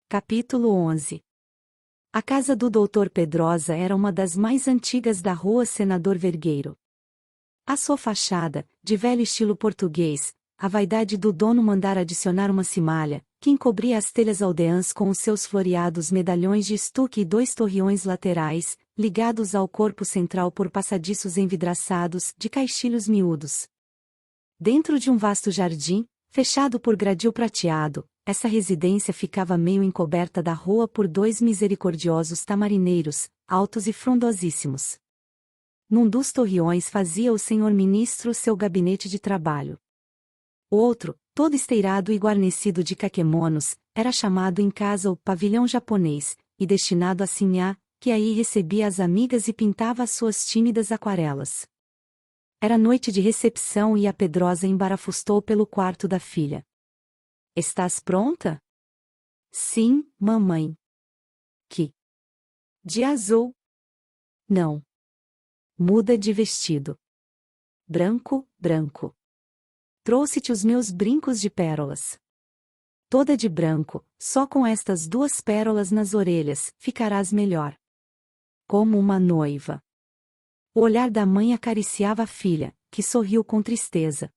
Capítulo 11. A casa do Dr. Pedrosa era uma das mais antigas da Rua Senador Vergueiro. À sua fachada, de velho estilo português, a vaidade do dono mandara adicionar uma cimalha, que encobria as telhas aldeãs com os seus floreados medalhões de estuque e 2 torreões laterais, ligados ao corpo central por passadiços envidraçados, de caixilhos miúdos. Dentro de um vasto jardim, fechado por gradil prateado, essa residência ficava meio encoberta da rua por 2 misericordiosos tamarineiros, altos e frondosíssimos. Num dos torreões fazia o senhor ministro seu gabinete de trabalho. O outro, todo esteirado e guarnecido de caquemonos, era chamado em casa o pavilhão japonês, e destinado a Sinhá, que aí recebia as amigas e pintava as suas tímidas aquarelas. Era noite de recepção e a Pedrosa embarafustou pelo quarto da filha. Estás pronta? Sim, mamãe. Que? De azul? Não. Muda de vestido. Branco, branco. Trouxe-te os meus brincos de pérolas. Toda de branco, só com estas 2 pérolas nas orelhas, ficarás melhor. Como uma noiva. O olhar da mãe acariciava a filha, que sorriu com tristeza.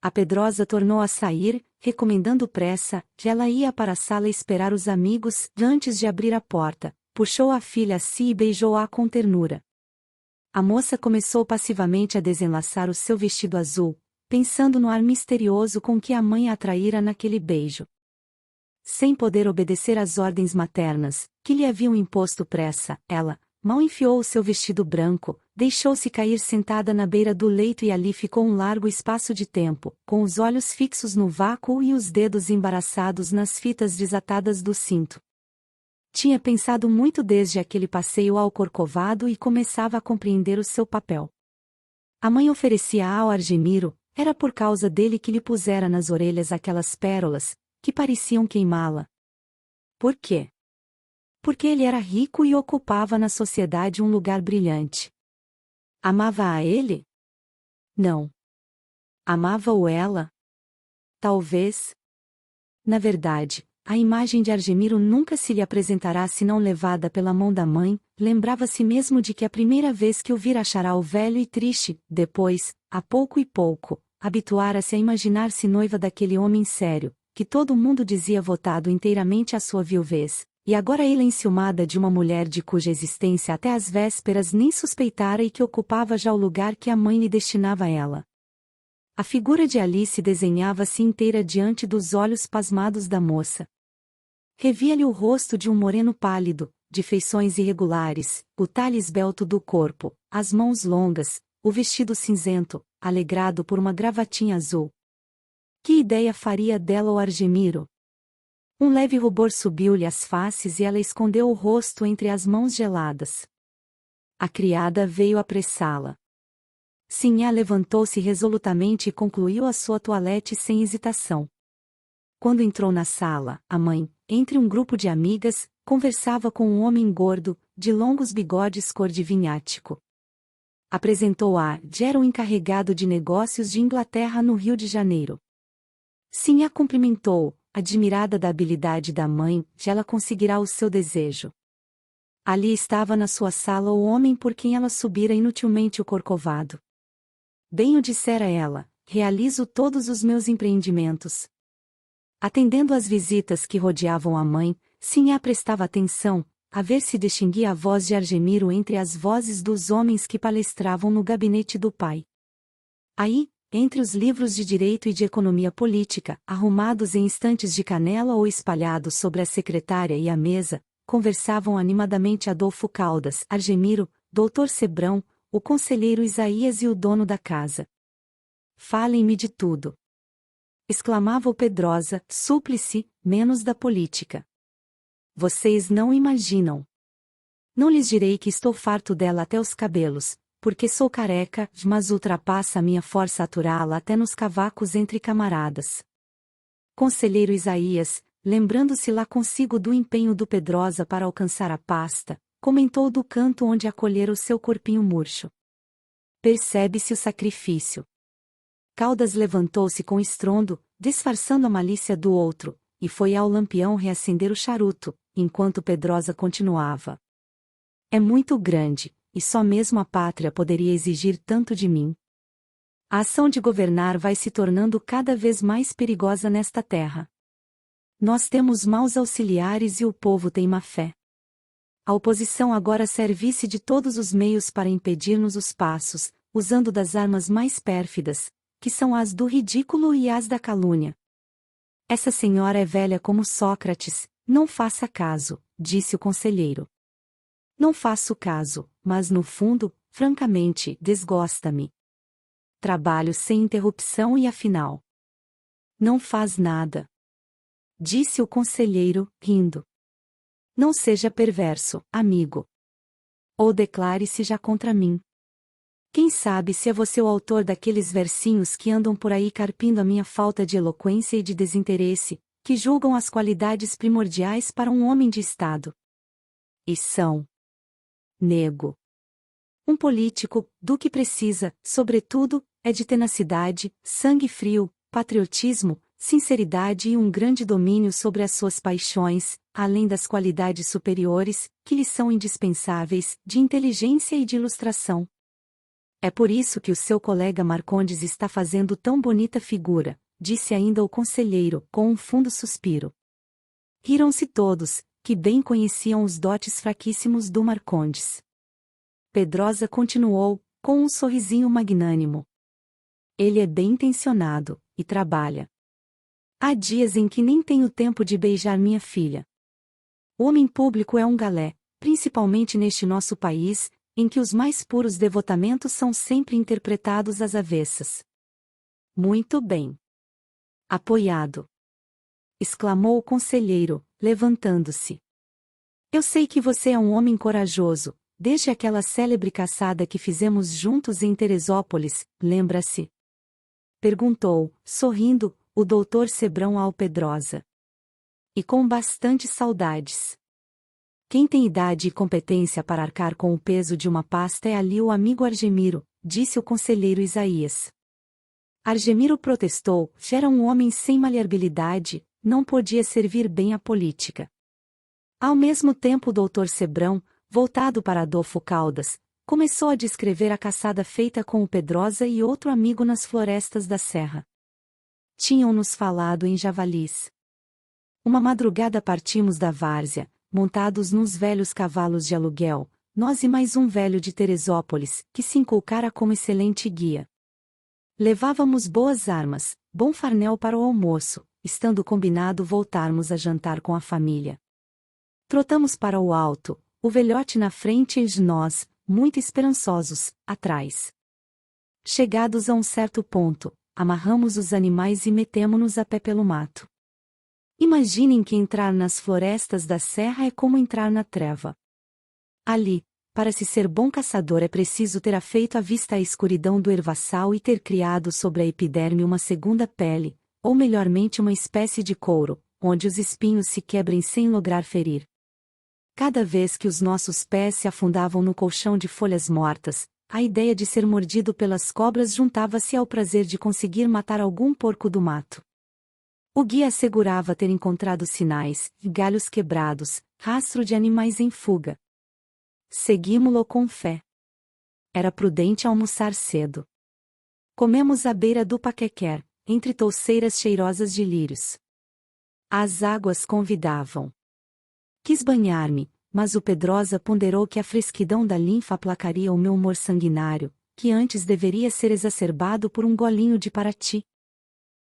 A Pedrosa tornou a sair, recomendando pressa, que ela ia para a sala esperar os amigos, antes de abrir a porta, puxou a filha a si e beijou-a com ternura. A moça começou passivamente a desenlaçar o seu vestido azul, pensando no ar misterioso com que a mãe a atraíra naquele beijo. Sem poder obedecer às ordens maternas, que lhe haviam imposto pressa, ela, mal enfiou o seu vestido branco, deixou-se cair sentada na beira do leito e ali ficou um largo espaço de tempo, com os olhos fixos no vácuo e os dedos embaraçados nas fitas desatadas do cinto. Tinha pensado muito desde aquele passeio ao Corcovado e começava a compreender o seu papel. A mãe oferecia ao Argemiro, era por causa dele que lhe pusera nas orelhas aquelas pérolas, que pareciam queimá-la. Por quê? Porque ele era rico e ocupava na sociedade um lugar brilhante. Amava a ele? Não. Amava-o ela? Talvez. Na verdade, a imagem de Argemiro nunca se lhe apresentará senão levada pela mão da mãe, lembrava-se mesmo de que a primeira vez que o vira achará-o velho e triste, depois, a pouco e pouco, habituara-se a imaginar-se noiva daquele homem sério, que todo mundo dizia votado inteiramente à sua viuvez. E agora ela enciumada de uma mulher de cuja existência até às vésperas nem suspeitara e que ocupava já o lugar que a mãe lhe destinava a ela. A figura de Alice desenhava-se inteira diante dos olhos pasmados da moça. Revia-lhe o rosto de um moreno pálido, de feições irregulares, o talhe esbelto do corpo, as mãos longas, o vestido cinzento, alegrado por uma gravatinha azul. Que ideia faria dela o Argemiro? Um leve rubor subiu-lhe às faces e ela escondeu o rosto entre as mãos geladas. A criada veio apressá-la. Sinhá levantou-se resolutamente e concluiu a sua toilette sem hesitação. Quando entrou na sala, a mãe, entre um grupo de amigas, conversava com um homem gordo, de longos bigodes cor de vinhático. Apresentou-a, era o encarregado de negócios de Inglaterra no Rio de Janeiro. Sinhá cumprimentou, admirada da habilidade da mãe, que ela conseguirá o seu desejo. Ali estava na sua sala o homem por quem ela subira inutilmente o Corcovado. Bem o dissera ela, realizo todos os meus empreendimentos. Atendendo às visitas que rodeavam a mãe, Sinhá prestava atenção, a ver se distinguia a voz de Argemiro entre as vozes dos homens que palestravam no gabinete do pai. Aí, entre os livros de direito e de economia política, arrumados em estantes de canela ou espalhados sobre a secretária e a mesa, conversavam animadamente Adolfo Caldas, Argemiro, Dr. Sebrão, o conselheiro Isaías e o dono da casa. Falem-me de tudo. Exclamava o Pedrosa, súplice, menos da política. Vocês não imaginam. Não lhes direi que estou farto dela até os cabelos, porque sou careca, mas ultrapassa a minha força aturá-la até nos cavacos entre camaradas. Conselheiro Isaías, lembrando-se lá consigo do empenho do Pedrosa para alcançar a pasta, comentou do canto onde acolhera o seu corpinho murcho. Percebe-se o sacrifício. Caldas levantou-se com estrondo, disfarçando a malícia do outro, e foi ao lampião reacender o charuto, enquanto Pedrosa continuava. É muito grande, e só mesmo a pátria poderia exigir tanto de mim. A ação de governar vai se tornando cada vez mais perigosa nesta terra. Nós temos maus auxiliares e o povo tem má fé. A oposição agora serve-se de todos os meios para impedir-nos os passos, usando das armas mais pérfidas, que são as do ridículo e as da calúnia. Essa senhora é velha como Sócrates, não faça caso, disse o conselheiro. Não faço caso, mas no fundo, francamente, desgosta-me. Trabalho sem interrupção e afinal. Não faz nada. Disse o conselheiro, rindo. Não seja perverso, amigo. Ou declare-se já contra mim. Quem sabe se é você o autor daqueles versinhos que andam por aí carpindo a minha falta de eloquência e de desinteresse, que julgam as qualidades primordiais para um homem de Estado. E são. Nego. Um político, do que precisa, sobretudo, é de tenacidade, sangue frio, patriotismo, sinceridade e um grande domínio sobre as suas paixões, além das qualidades superiores, que lhe são indispensáveis, de inteligência e de ilustração. É por isso que o seu colega Marcondes está fazendo tão bonita figura, disse ainda o conselheiro, com um fundo suspiro. Riram-se todos, que bem conheciam os dotes fraquíssimos do Marcondes. Pedrosa continuou, com um sorrisinho magnânimo. Ele é bem intencionado, e trabalha. Há dias em que nem tenho tempo de beijar minha filha. O homem público é um galé, principalmente neste nosso país, em que os mais puros devotamentos são sempre interpretados às avessas. Muito bem. Apoiado. Exclamou o conselheiro, levantando-se. Eu sei que você é um homem corajoso, desde aquela célebre caçada que fizemos juntos em Teresópolis, lembra-se? Perguntou, sorrindo, o doutor Sebrão ao Pedrosa. E com bastante saudades. Quem tem idade e competência para arcar com o peso de uma pasta é ali o amigo Argemiro, disse o conselheiro Isaías. Argemiro protestou, era um homem sem maleabilidade, não podia servir bem à política. Ao mesmo tempo o doutor Sebrão, voltado para Adolfo Caldas, começou a descrever a caçada feita com o Pedrosa e outro amigo nas florestas da serra. Tinham-nos falado em javalis. Uma madrugada partimos da várzea, montados nos velhos cavalos de aluguel, nós e mais um velho de Teresópolis, que se inculcara como excelente guia. Levávamos boas armas, bom farnel para o almoço, estando combinado voltarmos a jantar com a família. Trotamos para o alto, o velhote na frente e nós, muito esperançosos, atrás. Chegados a um certo ponto, amarramos os animais e metemo-nos a pé pelo mato. Imaginem que entrar nas florestas da serra é como entrar na treva. Ali, para se ser bom caçador é preciso ter afeito à vista a escuridão do ervaçal e ter criado sobre a epiderme uma segunda pele, ou melhormente uma espécie de couro, onde os espinhos se quebrem sem lograr ferir. Cada vez que os nossos pés se afundavam no colchão de folhas mortas, a ideia de ser mordido pelas cobras juntava-se ao prazer de conseguir matar algum porco do mato. O guia assegurava ter encontrado sinais, galhos quebrados, rastro de animais em fuga. Seguimo-lo com fé. Era prudente almoçar cedo. Comemos à beira do Paquequer, entre touceiras cheirosas de lírios. As águas convidavam. Quis banhar-me, mas o Pedrosa ponderou que a fresquidão da linfa aplacaria o meu humor sanguinário, que antes deveria ser exacerbado por um golinho de Paraty.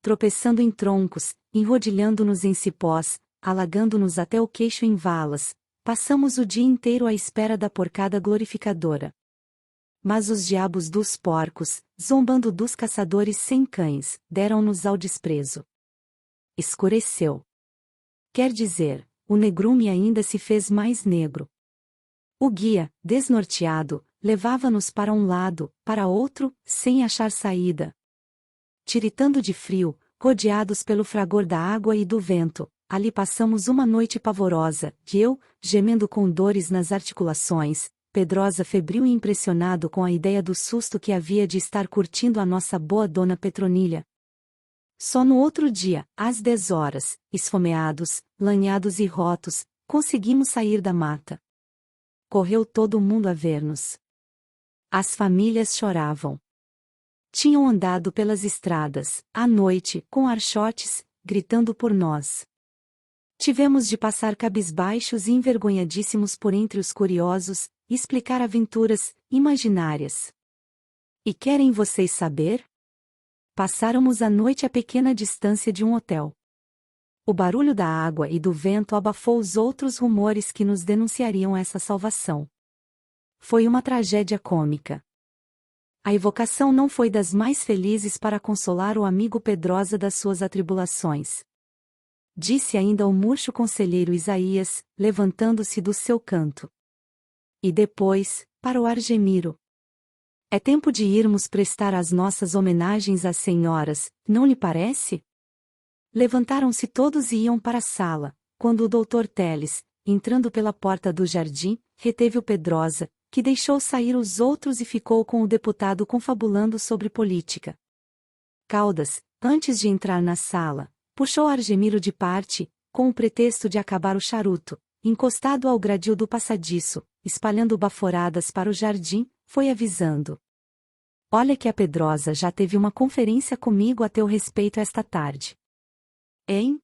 Tropeçando em troncos, enrodilhando-nos em cipós, alagando-nos até o queixo em valas, passamos o dia inteiro à espera da porcada glorificadora. Mas os diabos dos porcos, zombando dos caçadores sem cães, deram-nos ao desprezo. Escureceu. Quer dizer, o negrume ainda se fez mais negro. O guia, desnorteado, levava-nos para um lado, para outro, sem achar saída. Tiritando de frio, rodeados pelo fragor da água e do vento, ali passamos uma noite pavorosa, que eu, gemendo com dores nas articulações, Pedrosa febril e impressionado com a ideia do susto que havia de estar curtindo a nossa boa dona Petronilha. Só no outro dia, às 10 horas, esfomeados, lanhados e rotos, conseguimos sair da mata. Correu todo mundo a ver-nos. As famílias choravam. Tinham andado pelas estradas, à noite, com archotes, gritando por nós. Tivemos de passar cabisbaixos e envergonhadíssimos por entre os curiosos, e explicar aventuras imaginárias. E querem vocês saber? Passáramos a noite a pequena distância de um hotel. O barulho da água e do vento abafou os outros rumores que nos denunciariam essa salvação. Foi uma tragédia cômica. A evocação não foi das mais felizes para consolar o amigo Pedrosa das suas atribulações. Disse ainda o murcho conselheiro Isaías, levantando-se do seu canto. E depois, para o Argemiro. É tempo de irmos prestar as nossas homenagens às senhoras, não lhe parece? Levantaram-se todos e iam para a sala, quando o doutor Teles, entrando pela porta do jardim, reteve o Pedrosa, que deixou sair os outros e ficou com o deputado confabulando sobre política. Caldas, antes de entrar na sala, puxou Argemiro de parte, com o pretexto de acabar o charuto, encostado ao gradil do passadiço, espalhando baforadas para o jardim, foi avisando. Olha que a Pedrosa já teve uma conferência comigo a teu respeito esta tarde. Hein?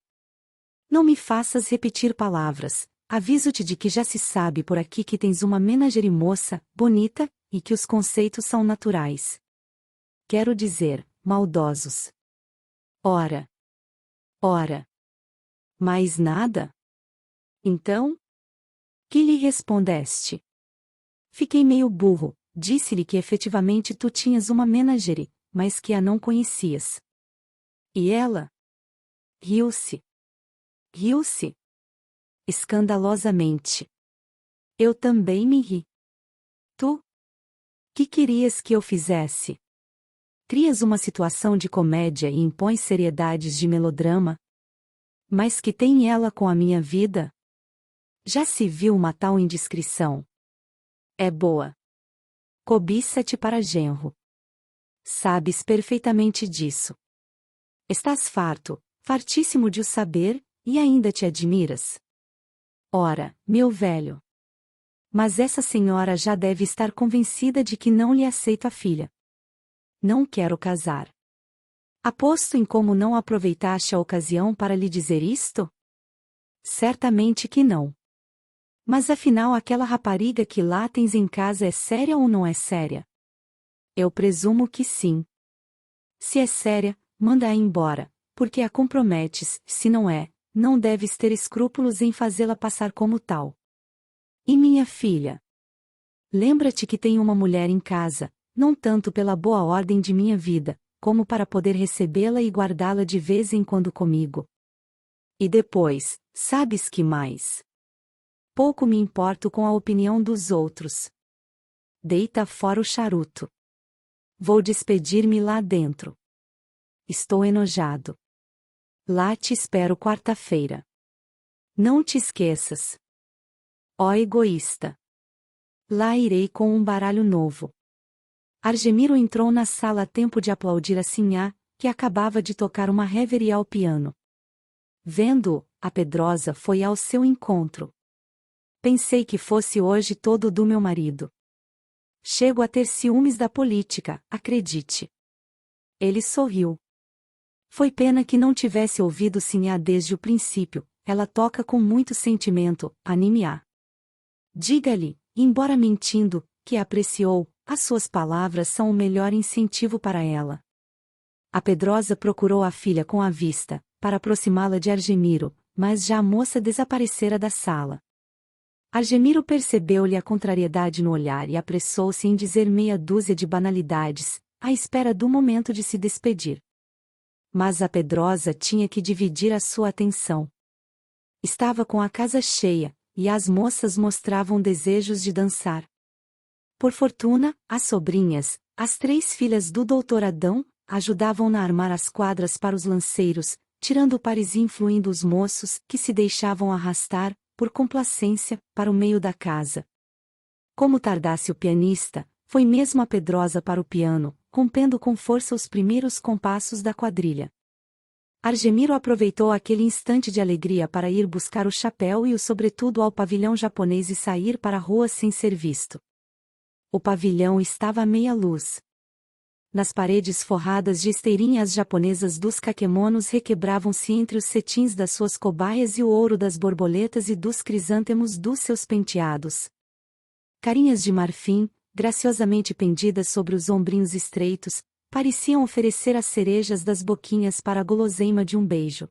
Não me faças repetir palavras. Aviso-te de que já se sabe por aqui que tens uma menagerie moça, bonita, e que os conceitos são naturais. Quero dizer, maldosos. Ora. Ora. Mais nada? Então? Que lhe respondeste? Fiquei meio burro, disse-lhe que efetivamente tu tinhas uma menagerie, mas que a não conhecias. E ela? Riu-se. Riu-se. Escandalosamente. Eu também me ri. Tu? Que querias que eu fizesse? Crias uma situação de comédia e impões seriedades de melodrama? Mas que tem ela com a minha vida? Já se viu uma tal indiscrição? É boa. Cobiça-te para genro. Sabes perfeitamente disso. Estás farto, fartíssimo de o saber, e ainda te admiras. Ora, meu velho. Mas essa senhora já deve estar convencida de que não lhe aceito a filha. Não quero casar. Aposto em como não aproveitaste a ocasião para lhe dizer isto? Certamente que não. Mas afinal aquela rapariga que lá tens em casa é séria ou não é séria? Eu presumo que sim. Se é séria, manda-a embora, porque a comprometes, se não é, não deves ter escrúpulos em fazê-la passar como tal. E minha filha? Lembra-te que tenho uma mulher em casa, não tanto pela boa ordem de minha vida, como para poder recebê-la e guardá-la de vez em quando comigo. E depois, sabes que mais? Pouco me importo com a opinião dos outros. Deita fora o charuto. Vou despedir-me lá dentro. Estou enojado. Lá te espero quarta-feira. Não te esqueças. Ó egoísta. Lá irei com um baralho novo. Argemiro entrou na sala a tempo de aplaudir a sinhá, que acabava de tocar uma reverie ao piano. Vendo-o, a Pedrosa foi ao seu encontro. Pensei que fosse hoje todo do meu marido. Chego a ter ciúmes da política, acredite. Ele sorriu. Foi pena que não tivesse ouvido sinhá desde o princípio, ela toca com muito sentimento, anime-a. Diga-lhe, embora mentindo, que a apreciou, as suas palavras são o melhor incentivo para ela. A Pedrosa procurou a filha com a vista, para aproximá-la de Argemiro, mas já a moça desaparecera da sala. Argemiro percebeu-lhe a contrariedade no olhar e apressou-se em dizer meia dúzia de banalidades, à espera do momento de se despedir. Mas a Pedrosa tinha que dividir a sua atenção. Estava com a casa cheia, e as moças mostravam desejos de dançar. Por fortuna, as sobrinhas, as 3 filhas do doutor Adão, ajudavam-na a armar as quadras para os lanceiros, tirando pares e influindo os moços, que se deixavam arrastar, por complacência, para o meio da casa. Como tardasse o pianista, foi mesmo a Pedrosa para o piano, rompendo com força os primeiros compassos da quadrilha. Argemiro aproveitou aquele instante de alegria para ir buscar o chapéu e o sobretudo ao pavilhão japonês e sair para a rua sem ser visto. O pavilhão estava à meia luz. Nas paredes forradas de esteirinhas japonesas dos kakemonos requebravam-se entre os cetins das suas cobaias e o ouro das borboletas e dos crisântemos dos seus penteados. Carinhas de marfim, graciosamente pendidas sobre os ombrinhos estreitos, pareciam oferecer as cerejas das boquinhas para a guloseima de um beijo.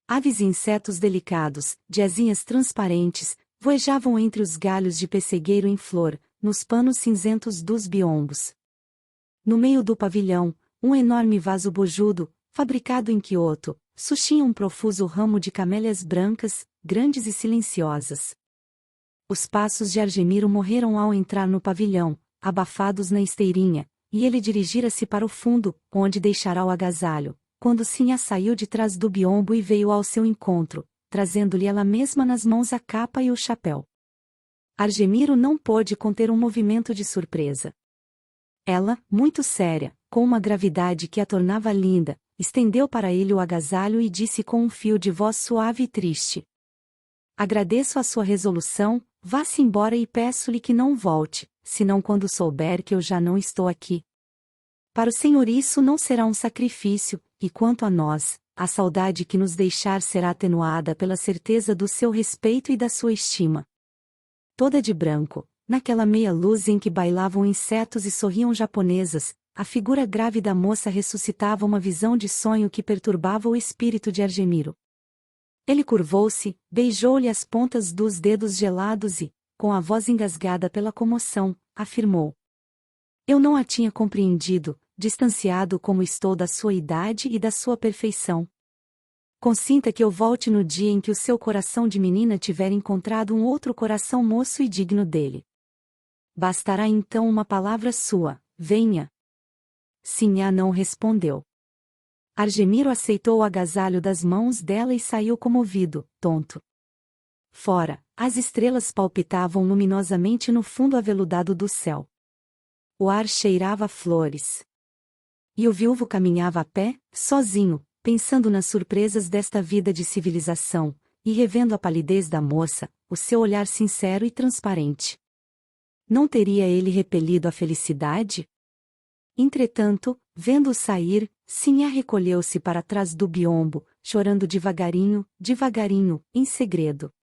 Aves e insetos delicados, de asinhas transparentes, voejavam entre os galhos de pessegueiro em flor, nos panos cinzentos dos biombos. No meio do pavilhão, um enorme vaso bojudo, fabricado em Kyoto, sustinha um profuso ramo de camélias brancas, grandes e silenciosas. Os passos de Argemiro morreram ao entrar no pavilhão, abafados na esteirinha, e ele dirigira-se para o fundo, onde deixará o agasalho, quando Sinha saiu de trás do biombo e veio ao seu encontro, trazendo-lhe ela mesma nas mãos a capa e o chapéu. Argemiro não pôde conter um movimento de surpresa. Ela, muito séria, com uma gravidade que a tornava linda, estendeu para ele o agasalho e disse com um fio de voz suave e triste: "Agradeço a sua resolução, vá-se embora e peço-lhe que não volte, senão quando souber que eu já não estou aqui. Para o Senhor isso não será um sacrifício, e quanto a nós, a saudade que nos deixar será atenuada pela certeza do seu respeito e da sua estima." Toda de branco, naquela meia luz em que bailavam insetos e sorriam japonesas, a figura grave da moça ressuscitava uma visão de sonho que perturbava o espírito de Argemiro. Ele curvou-se, beijou-lhe as pontas dos dedos gelados e, com a voz engasgada pela comoção, afirmou: "Eu não a tinha compreendido, distanciado como estou da sua idade e da sua perfeição. Consinta que eu volte no dia em que o seu coração de menina tiver encontrado um outro coração moço e digno dele. Bastará então uma palavra sua, venha." Sinha não respondeu. Argemiro aceitou o agasalho das mãos dela e saiu comovido, tonto. Fora, as estrelas palpitavam luminosamente no fundo aveludado do céu. O ar cheirava a flores. E o viúvo caminhava a pé, sozinho, pensando nas surpresas desta vida de civilização, e revendo a palidez da moça, o seu olhar sincero e transparente. Não teria ele repelido a felicidade? Entretanto, vendo-o sair, Sinha recolheu-se para trás do biombo, chorando devagarinho, devagarinho, em segredo.